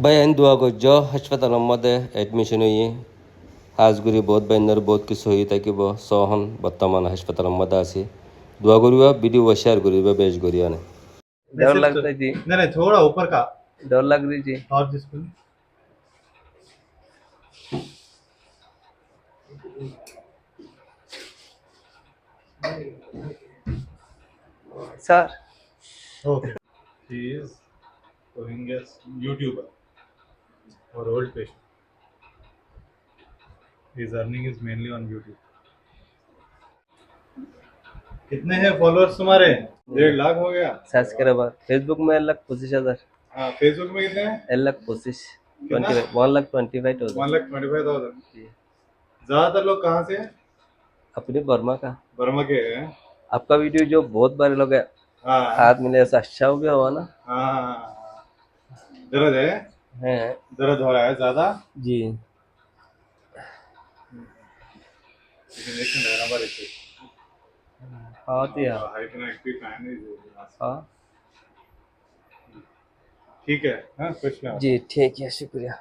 ভাই আইন দোয়া করছ হাসপাতালের মধ্যে এডমিশন হয়ে হাজগুড়ি বহুত বাইন্দর বহুত কিছু হয়ে থাকিব সহন বর্তমান হাসপাতালের মধ্যে আছি দোয়া করিবা ভিডিও শেয়ার করিবা বেশ করিয়া না डर लगता है जी। नहीं नहीं थोड़ा ऊपर का डर लग रही जी। और जिसको sir okay he is Rohingya's YouTuber or old patient. His earning is mainly on YouTube. कितने हैं फॉलोअर्स तुम्हारे? 1.5 लाख हो गया। सब्सक्राइबर फेसबुक में 1,25,000। हाँ फेसबुक में कितने हैं? 1,25,000 1,25,000 1,25,000। जी। ज्यादातर लोग कहाँ से हैं? अपने बर्मा का। बर्मा के हैं। आपका वीडियो जो बहुत बार लोग हाँ हाथ मिले ऐसा अच्छा हो गया हुआ ना। हाँ दर्द है? है दर्द हो रहा है ज्यादा? जी। इंजेक्शन लेना पड़ेगा। हाँ तो यार हाँ ठीक है हाँ कुछ ना जी ठीक है शुक्रिया।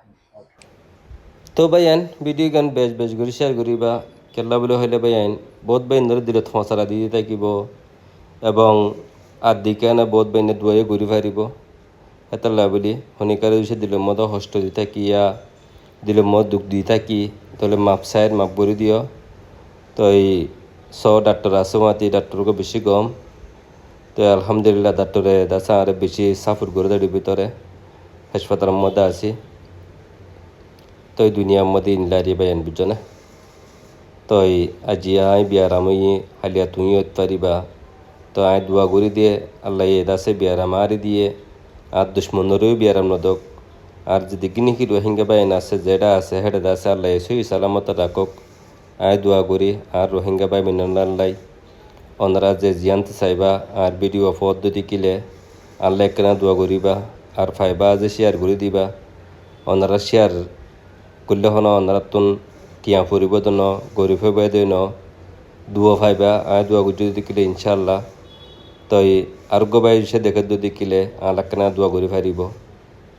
তো ভাই আইন ভিডিও গান বেশ বেশ করে শেয়ার করিবা কেলা বলে হইলে ভাই আইন বহুত বাইন্দর দিলে থসারা দিয়ে থাকিব এবং আদিকে না বহুত বাইনে দুয়াই ঘুরি ফারিব এতলা বলি শনিকারে দিছে দিলে মতো কষ্ট দি থাকিয়া দিলে মত দুঃখ দি থাকি তাহলে মাপ সাইড মাপ করে দিও তো এই ডাক্তার আছে মাতি ডাক্তারকে বেশি গম তো আলহামদুলিল্লাহ ডাক্তারে দাসা আরে বেশি সাফর করে দাঁড়িয়ে ভিতরে হাসপাতালের মধ্যে আছি তো এই দুনিয়ার মধ্যে ইনলারি বাইন বুঝছো না তো আজি আই বিয়ারাম হালিয়া তুই পারিবা তো আই দোয়া করে দিয়ে আল্লাহ এ দাসে বিয়ারাম আরে দিয়ে আর দুশ্মনেরও বিয়ারাম নদক আর যদি কিনিকি রোহিঙ্গা বাইন আছে যেটা আছে হেটা দাসে আল্লাহ সই সালামত রাখক আয় দোয়া করি আর রোহিঙ্গা বাই মিনাল্লাই ওনারা যে জিয়ানতে চাইবা আর ভিডিও পদ্ধতি কিলে আল্লাহ কেনা দোয়া করিবা আর ফাইবা যে শেয়ার করে দিবা ওনারা শেয়ার করলে হন ওনারা তুন টিয়া ফুরিব দন গরিব হইবা দেন দুয়া ফাইবা আয় দোয়া করি যদি কিলে ইনশাল্লাহ তই আরোগ্য বাই সে দেখে যদি কিলে আল্লাহ কেনা দোয়া করি ফারিব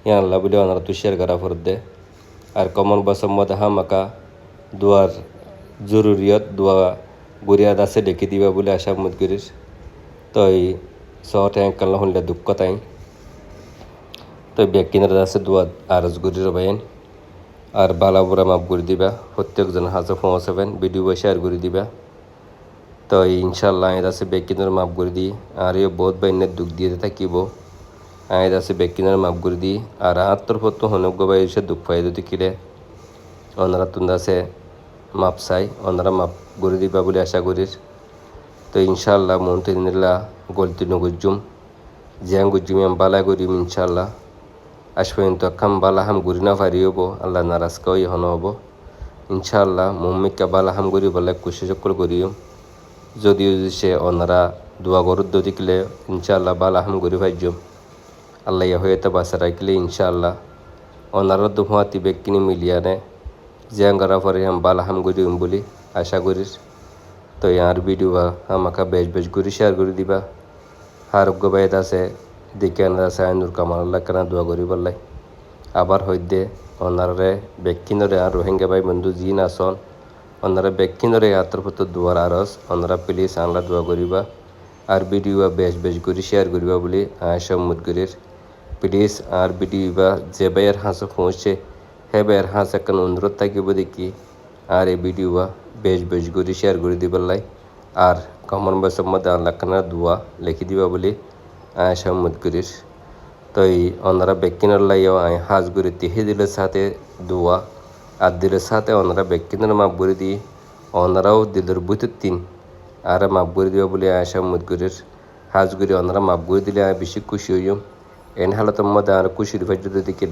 ইয়া আল্লাহ বলে ওনারা তো শেয়ার করা for they R common Vasam মধ্যে হামাকা দোয়ার জরুরিয়ত দোয়া গরিয়াদ আছে ডেকে দিবা বলে আশা মত করিস তো এই শহরে কাল্লা শুনলে দুঃখ তাই তো ব্যক্তিনের আছে দোয়া আরজ গরির বাইন আর বালা বুড়া মাপ করে দিবা প্রত্যেকজন হাজে পৌঁছাবেন ভিডিও শেয়ার করে দিবা তো ইনশাল্লাহ আয়ের আছে ব্যক্তিনের মাপ করে দিই আর এ বহুত বাইনের দুঃখ দিয়ে থাকিব আয়ের আছে ব্যক্তিনের মাপ করে দিই আর আত্মর পত্র হনজ্ঞ বাই সে দুঃখ পাই যদি কিরে ওনারা তুন আছে মাপ চাই ওনারা মাপ করে দিবা বলে আশা করিস তো ইনশাল্লাহ মন্ত্রীরা গলতি নগুজুম জিয়াং গুজুম আমি বালা করিম ইনশাল্লাহ আজ পর্যন্ত খাম বালা হাম ঘুরি না পারি হব আল্লাহ নারাজকাও হন হব ইনশাল্লাহ মম্মিকা বালা হাম ঘুরি বলে কুশি চক্র করিম যদিও সে ওনারা দোয়া গরুর দিলে ইনশাল্লাহ বালা হাম ঘুরি পাইজুম আল্লাহ হয়ে তো বাসা রাখলে ইনশাল্লাহ ওনারা দুহাতি ব্যক্তিনি মিলিয়া নেয় জিয়াং করার পরে আমি বালা হাম করিম বলি আশা করিস তো আর ভিডিও আমাকে বেশ বেশ করে শেয়ার করে দিবা আরোগ্য বাইদ আছে দেখে আছে আইনুর কামাল আল্লাহ কেনা দোয়া করি বললাই আবার হইদে ওনারে ব্যক্তিনরে আর রোহিঙ্গা ভাই বন্ধু জিন আসন ওনারা ব্যক্তিনরে আত্মর প্রতি দোয়ার আরস ওনারা প্লিজ আল্লাহ দোয়া করিবা আর ভিডিও বেশ বেশ করে শেয়ার করিবা বলি আশা মুদ করির প্লিজ আর ভিডিও যে ভাইয়ের হাঁসও পৌঁছে হে ভাইয়ের হাঁস এখন অনুরোধ থাকিব দেখি আর এই ভিডিও বেশ বেশ করে শেয়ার করে দিবার আর কমন বয়সের মধ্যে আল্লাহ খানার দোয়া লিখে দিবা বলে আশা মত করিস তো এই ওনারা ব্যক্তিনের লাইও আয় হাজ করে তিহে দিলের সাথে দোয়া আর দিলের সাথে ওনারা ব্যক্তিনের মাপ করে দিয়ে ওনারাও দিলের বুথের তিন আর মাপ করে দিবা বলে আশা মত করিস হাজ করে ওনারা মাপ করে দিলে আমি বেশি খুশি হইম এন হালতের মধ্যে আর খুশির ভাই যদি দেখে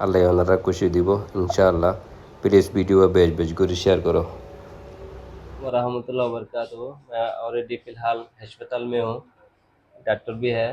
আল্লাহ ওনারা খুশি দিব इंशाअल्लाह प्लीज़ वीडियो बेच बेच कर शेयर करो रहमतुल्लाह वबरकातुहू। मैं ऑलरेडी फ़िलहाल अस्पताल में हूँ, डॉक्टर भी है।